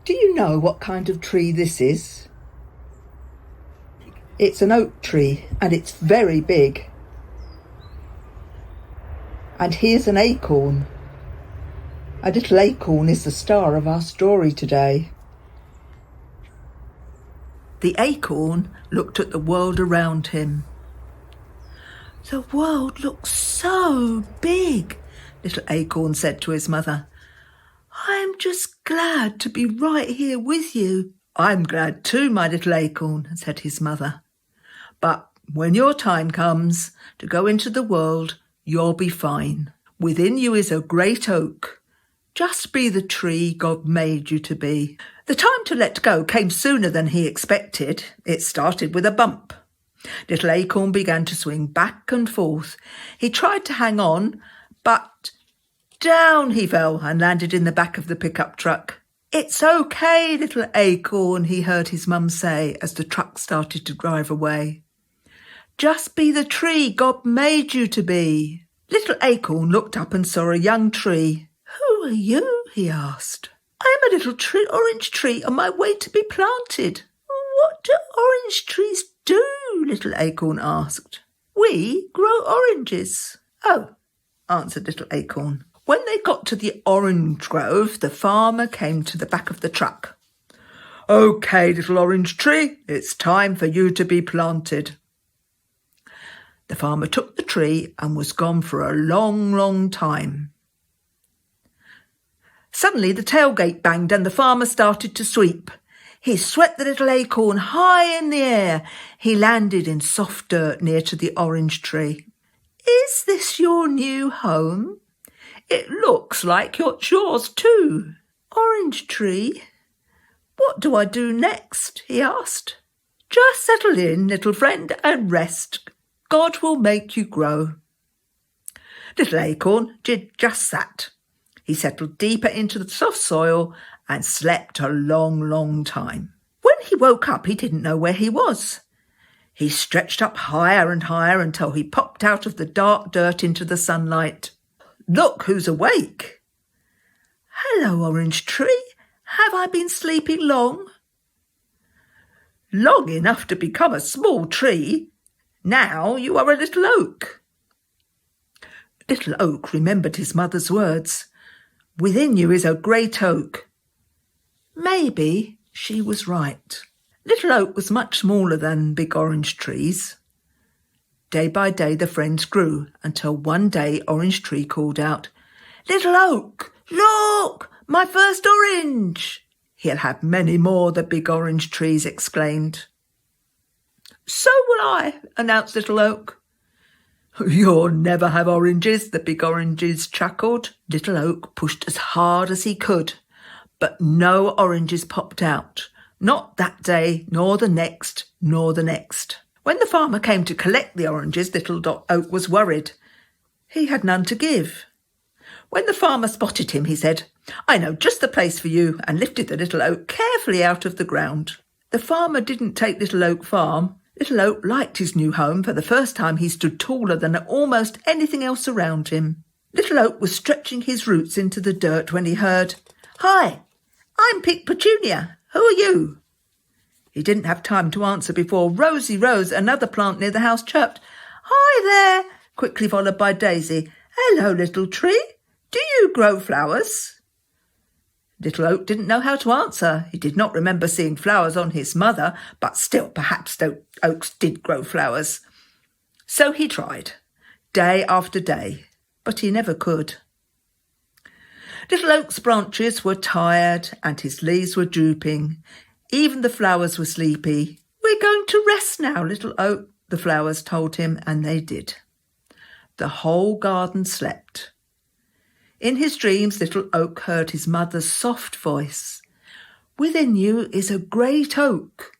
Do you know what kind of tree this is? It's an oak tree and it's very big. And here's an acorn. A little acorn is the star of our story today. The acorn looked at the world around him. "The world looks so big," little acorn said to his mother. "I'm just glad to be right here with you." "I'm glad too, my little acorn," said his mother. "But when your time comes to go into the world, you'll be fine. Within you is a great oak. Just be the tree God made you to be." The time to let go came sooner than he expected. It started with a bump. Little acorn began to swing back and forth. He tried to hang on, but down he fell and landed in the back of the pickup truck. "It's okay, little acorn," he heard his mum say as the truck started to drive away. "Just be the tree God made you to be." Little acorn looked up and saw a young tree. "Who are you?" he asked. "I am a little orange tree on my way to be planted." "What do orange trees do?" little acorn asked. "We grow oranges." "Oh," answered little acorn. When they got to the orange grove, the farmer came to the back of the truck. "Okay, little orange tree, it's time for you to be planted." The farmer took the tree and was gone for a long, long time. Suddenly the tailgate banged and the farmer started to sweep. He swept the little acorn high in the air. He landed in soft dirt near to the orange tree. "Is this your new home? It looks like it's yours too." "Orange tree, what do I do next?" he asked. "Just settle in, little friend, and rest. God will make you grow." Little acorn did just that. He settled deeper into the soft soil and slept a long, long time. When he woke up, he didn't know where he was. He stretched up higher and higher until he popped out of the dark dirt into the sunlight. "Look who's awake." "Hello, orange tree. Have I been sleeping long?" "Long enough to become a small tree. Now you are a little oak." Little oak remembered his mother's words. "Within you is a great oak." Maybe she was right. Little oak was much smaller than big orange trees. Day by day the friends grew until one day Orange Tree called out, "Little oak, look, my first orange." "He'll have many more," the big orange trees exclaimed. "So will I," announced little oak. "You'll never have oranges," the big oranges chuckled. Little oak pushed as hard as he could, but no oranges popped out. Not that day, nor the next, nor the next. When the farmer came to collect the oranges, little oak was worried. He had none to give. When the farmer spotted him, he said, "I know just the place for you," and lifted the little oak carefully out of the ground. The farmer didn't take little oak far. Little oak liked his new home. For the first time, he stood taller than almost anything else around him. Little oak was stretching his roots into the dirt when he heard, "Hi, I'm Pink Petunia. Who are you?" He didn't have time to answer before Rosy Rose, another plant near the house, chirped, "Hi there," quickly followed by Daisy. "Hello, little tree. Do you grow flowers?" Little oak didn't know how to answer. He did not remember seeing flowers on his mother, but still perhaps oaks did grow flowers. So he tried, day after day, but he never could. Little oak's branches were tired and his leaves were drooping. Even the flowers were sleepy. "We're going to rest now, little oak," the flowers told him, and they did. The whole garden slept. In his dreams, little oak heard his mother's soft voice. "Within you is a great oak.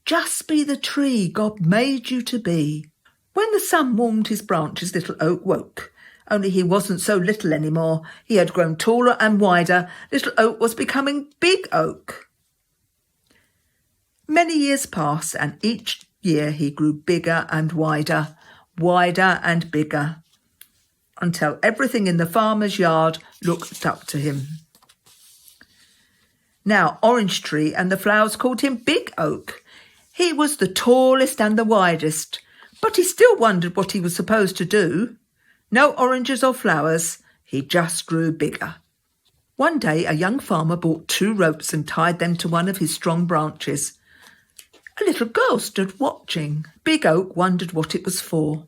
Just be the tree God made you to be." When the sun warmed his branches, little oak woke. Only he wasn't so little anymore. He had grown taller and wider. Little oak was becoming big oak. Many years passed, and each year he grew bigger and wider and bigger, until everything in the farmer's yard looked up to him. Now Orange Tree and the flowers called him Big Oak. He was the tallest and the widest, but he still wondered what he was supposed to do. No oranges or flowers, he just grew bigger. One day a young farmer bought 2 ropes and tied them to one of his strong branches. A little girl stood watching. Big Oak wondered what it was for.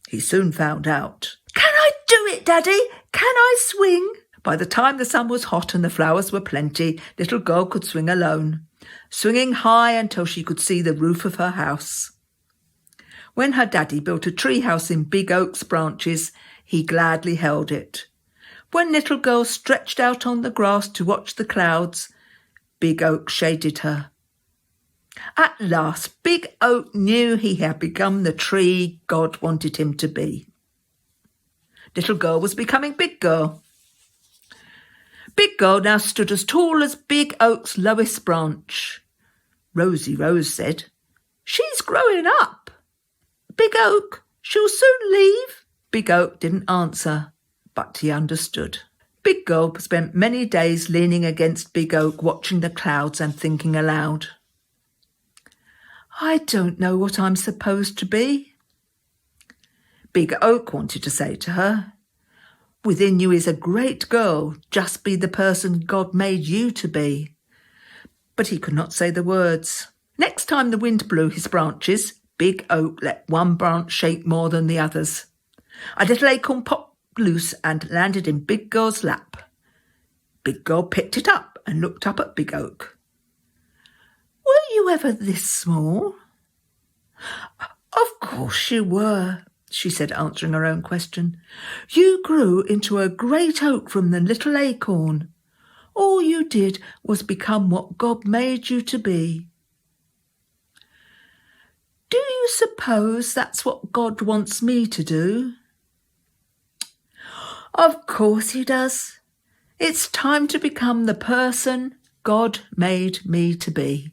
He soon found out. "Can I do it, Daddy? Can I swing?" By the time the sun was hot and the flowers were plenty, little girl could swing alone, swinging high until she could see the roof of her house. When her daddy built a tree house in Big Oak's branches, he gladly held it. When little girl stretched out on the grass to watch the clouds, Big Oak shaded her. At last, Big Oak knew he had become the tree God wanted him to be. Little girl was becoming Big Girl. Big Girl now stood as tall as Big Oak's lowest branch. Rosy Rose said, "She's growing up. Big Oak, she'll soon leave." Big Oak didn't answer, but he understood. Big Girl spent many days leaning against Big Oak, watching the clouds and thinking aloud. "I don't know what I'm supposed to be." Big Oak wanted to say to her, "Within you is a great girl. Just be the person God made you to be." But he could not say the words. Next time the wind blew his branches, Big Oak let one branch shake more than the others. A little acorn popped loose and landed in Big Girl's lap. Big Girl picked it up and looked up at Big Oak. "Were you ever this small?" "Of course you were," she said, answering her own question. "You grew into a great oak from the little acorn. All you did was become what God made you to be." "Do you suppose that's what God wants me to do?" "Of course he does. It's time to become the person God made me to be."